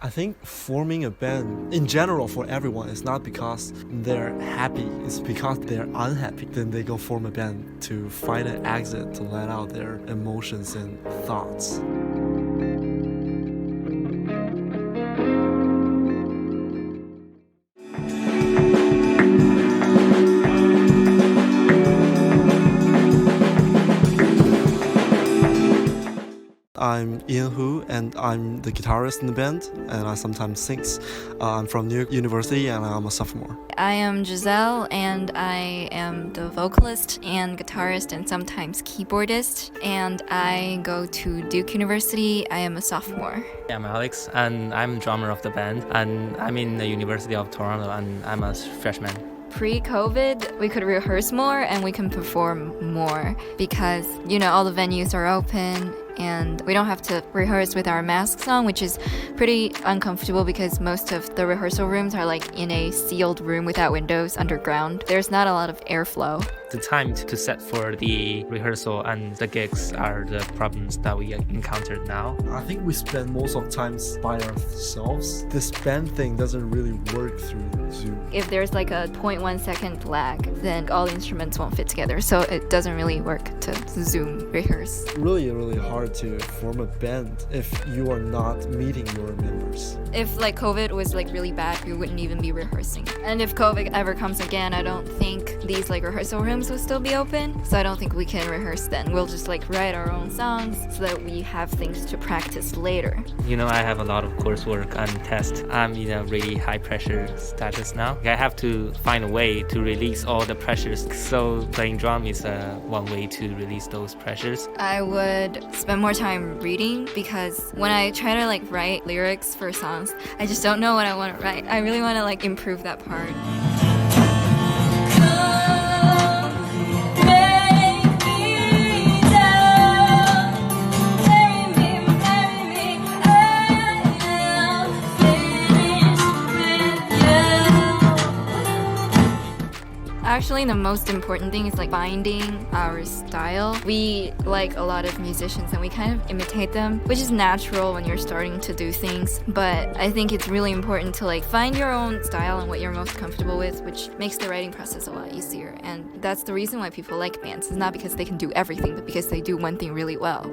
I think forming a band in general for everyone is not because they're happy, it's because they're unhappy. Then they go form a band to find an exit, to let out their emotions and thoughts. I'm Ian Hu, and I'm the guitarist in the band, and I sometimes sing. I'm from New York University, and I'm a sophomore. I am Giselle, and I am the vocalist and guitarist and sometimes keyboardist, and I go to Duke University. I am a sophomore. I'm Alex, and I'm drummer of the band, and I'm in the University of Toronto, and I'm a freshman. Pre-COVID, we could rehearse more and we can perform more because, all the venues are open and we don't have to rehearse with our masks on, which is pretty uncomfortable because most of the rehearsal rooms are like in a sealed room without windows underground. There's not a lot of airflow. The time to set for the rehearsal and the gigs are the problems that we encountered now. I think we spend most of the time by ourselves. This band thing doesn't really work through Zoom. If there's like a 0.1 second lag, then all the instruments won't fit together, so it doesn't really work to Zoom rehearse. Really hard to form a band if you are not meeting your members. If COVID was really bad, we wouldn't even be rehearsing. And if COVID ever comes again, I don't think these rehearsal rooms will still be open, so I don't think we can rehearse then. We'll just write our own songs so that we have things to practice later. I have a lot of coursework and tests. I'm in a really high pressure status now. I have to find a way to release all the pressures, so playing drum is one way to release those pressures. I would spend more time reading because when I try to write lyrics for songs, I just don't know what I want to write. I really want to improve that part. Actually, the most important thing is finding our style. We like a lot of musicians and we kind of imitate them, which is natural when you're starting to do things. But I think it's really important to find your own style and what you're most comfortable with, which makes the writing process a lot easier. And that's the reason why people like bands. It's not because they can do everything, but because they do one thing really well.